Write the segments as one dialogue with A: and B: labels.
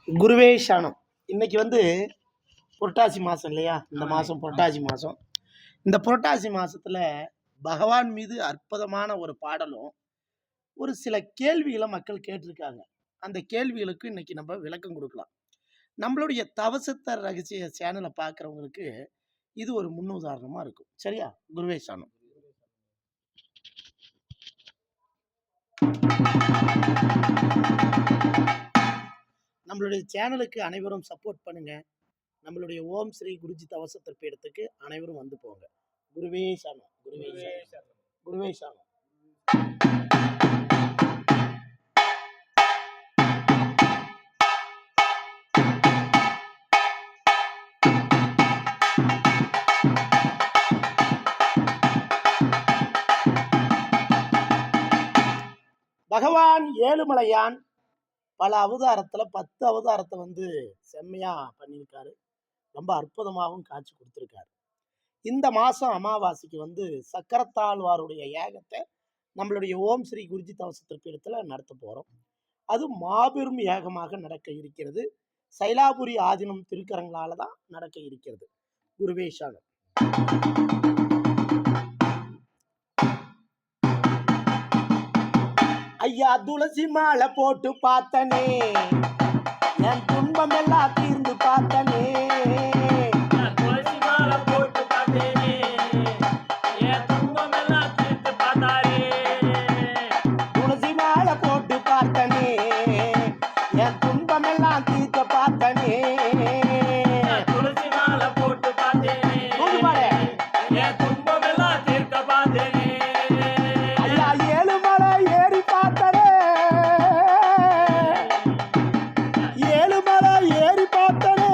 A: குருவே சரணம். இன்னைக்கு புரட்டாசி மாதம் இல்லையா? இந்த மாதம் புரட்டாசி மாதம். இந்த புரட்டாசி மாதத்தில் பகவான் மீது அற்புதமான ஒரு பாடலும் ஒரு சில கேள்விகளை மக்கள் கேட்டிருக்காங்க. அந்த கேள்விகளுக்கு இன்னைக்கு நம்ம விளக்கம் கொடுக்கலாம். நம்மளுடைய தவசித்தர் ரகசிய சேனலை பார்க்குறவங்களுக்கு இது ஒரு முன்னுதாரணமாக இருக்கும். சரியா? குருவே சரணம். நம்மளுடைய சேனலுக்கு அனைவரும் சப்போர்ட் பண்ணுங்க. நம்மளுடைய ஓம் ஸ்ரீ குருஜி தவசத்திற்கு பீடத்துக்கு அனைவரும் வந்து போங்க. குருவே சரணம். குருவே சரணம். குருவே சரணம். பகவான் ஏழுமலையான் பல அவதாரத்தில் 10 அவதாரத்தை செம்மையா பண்ணியிருக்காரு. ரொம்ப அற்புதமாகவும் காட்சி கொடுத்துருக்காரு. இந்த மாதம் அமாவாசைக்கு சக்கரத்தாழ்வாருடைய யாகத்தை நம்மளுடைய ஓம் ஸ்ரீ குருஜி தவசத்திற்கு நடத்த போகிறோம். அது மாபெரும் யாகமாக நடக்க இருக்கிறது. சைலாபுரி ஆதீனம் திருக்கரங்களால தான் நடக்க இருக்கிறது. குருவே சரணம். ஐயா துளசி மாலை போட்டு பார்த்தனே, என் துன்பம் எல்லாம் தீர்ந்து பார்த்தனே.
B: துளசி மாலை போட்டு பார்த்தேனே, என் துன்பம் எல்லாம் தீர்த்து பார்த்தாரே.
A: துளசி மாலை போட்டு பார்த்தனே, என் துன்பம் எல்லாம் தீர்த்து பார்த்தனே.
B: துளசி மாலை போட்டு பார்த்தேனே, என் துன்பம் எல்லாம் தீர்க்க பார்த்தேனே.
A: ஐயா ஏழுமலை ஏறி பார்த்தனே, ஏழுமலை ஏறி பார்த்தனே,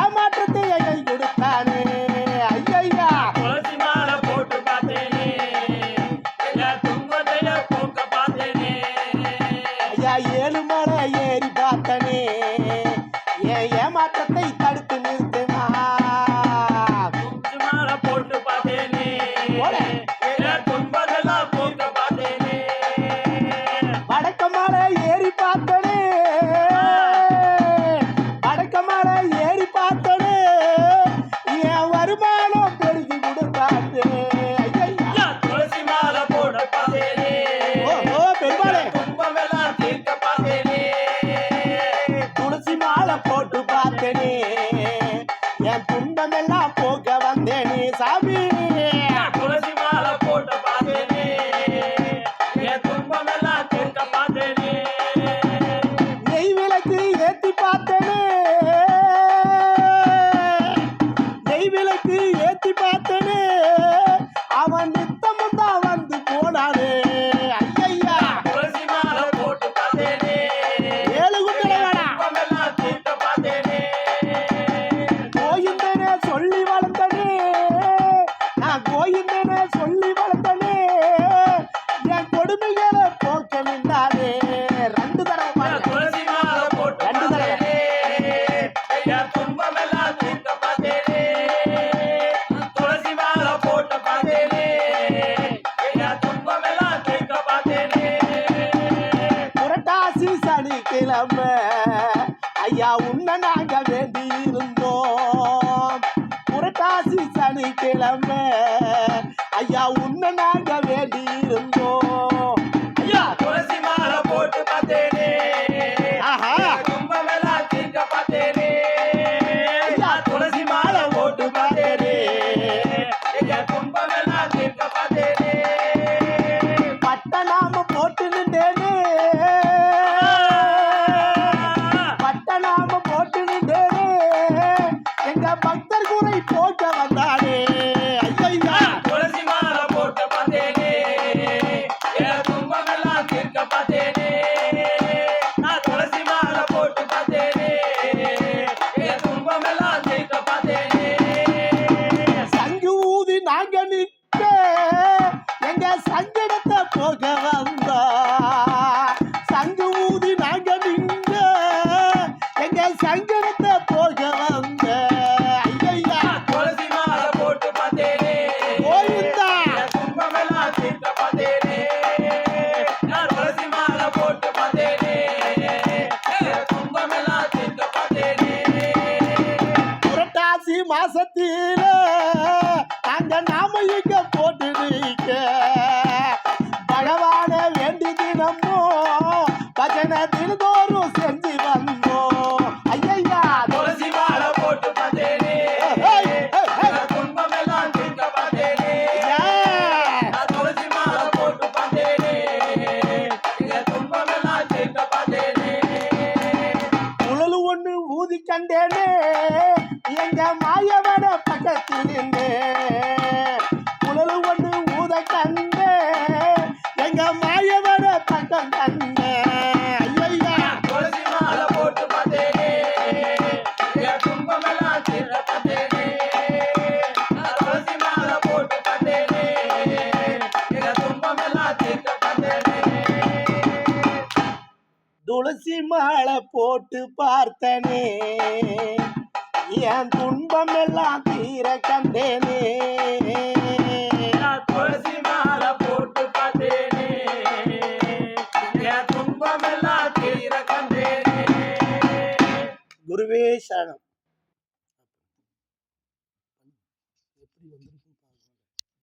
A: ஏமாற்றத்தை கை கொடுத்தானே. ஐயா
B: துளசி மாலை போட்டு பார்த்தேனே, என் துன்பத்தை போக்க பார்த்தேனே.
A: ஐயா ஏழுமலை ஏறி பார்த்தனே, என் ஏமாற்றத்தை தடுத்து நிறுத்தினா.
B: துளசி மாலை போட்டு பார்த்தேனே, என் துன்பத்தெல்லாம் போக்க பார்த்தேனே.
A: வடக்க மலை ஏறி பார்த்தனே, வடக்க மலை ஏறி பார்த்தனே, என் வருமானம் பெருகி கொடுத்தாரு. ஐயா
B: துளசி மாலை போட்டு பார்த்தேனே,
A: ஓ பெருமாளே,
B: துன்பமெல்லாம் தீர்க்க பார்த்தேனே.
A: துளசி மாலை போட்டு பார்த்தனே, என் துன்பமெல்லாம் போக்க வந்தேனே. சாமி
B: துளசி மாலை போட்டு பார்த்தேனே, என் துன்பமெல்லாம் தீர்க்க பார்த்தேனே.
A: நெய் விளக்கு ஏத்தி பார்த்தனே, நெய் விளக்கு ஏத்தி பார்த்தனே, அவன் நித்தமும் தான் வந்து போனானே. ஐயா
B: துளசி மாலை போட்டு பார்த்தேனே,
A: ஏழு குண்டலை வேணா
B: துன்பமெல்லாம் தீர்க்க பார்த்தேனே.
A: கோயிந்தனே சொல்லி வளர்த்தனே, நான் கோயிந்தனே சொல்லி வளர்த்தனே, என் கொடுமைகளை போக்க நின்றானே. 2 தடவை பாருங்க.
B: துளசி மாலை போட்டு
A: ரெண்டு தடவை.
B: பார்த்தேனே, என் துன்பமெல்லாம் தீர்க்க பார்த்தேனே. துளசி மாலை போட்டு பார்த்தேனே, என் துன்பமெல்லாம் தீர்க்க பார்த்தேனே.
A: புரட்டாசி சனிக்கிழமை ஐயா உன்னை நாங்க வேண்டி இருந்தோம். புரட்டாசி சனிக்கிழமை ஐயா உன்னை நாங்க வேண்டி இருந்தோம். ஐயா
B: துளசி மாலை போட்டு பார்த்தேனே,
A: ஆஹா
B: என் துன்பமெல்லாம் தீர்க்க பார்த்தேனே. துளசி மாலை போட்டு பார்த்தேனே, என் துன்பமெல்லாம் தீர்க்க பார்த்தேனே.
A: பட்டநாம போட்டு நின்றேனே, பட்டநாம போட்டு நின்றேனே, எங்க பக்தர் குறை போக்க வந்தானே. ஐயா பஜனை தினதோறும் செஞ்சு வந்தோம் ஐயா
B: துளசி மாலை போட்டு பார்த்தேனே துன்பம் எல்லாம் தீர்க்க பார்த்தேனே துளசி மாலை போட்டு பார்த்தேனே துன்பம் எல்லாம் தீர்க்க பார்த்தேனே
A: குழலு ஒண்ணு ஊதி கண்டேனே எங்க மாயவன பக்கத்தில் நின்று குழலு ஒண்ணு ஊத கண்டே எங்க மாயவன பக்கம் கண்டே ஐயா
B: துளசி மாலை போட்டு பார்த்தேனே துன்பம் எல்லாம் தீர்க்க பார்த்தேனே துளசி மாலை போட்டு பார்த்தேனே துன்பம் எல்லாம் தீர்க்க பார்த்தேனே
A: துளசி மாலை போட்டு பார்த்தனே என் துன்பம் எல்லாம் தீர கண்டேனே
B: துளசி மாலை போட்டு பார்த்தேனே துன்பம் எல்லாம் தீர கண்டேனே
A: குருவே சரணம்.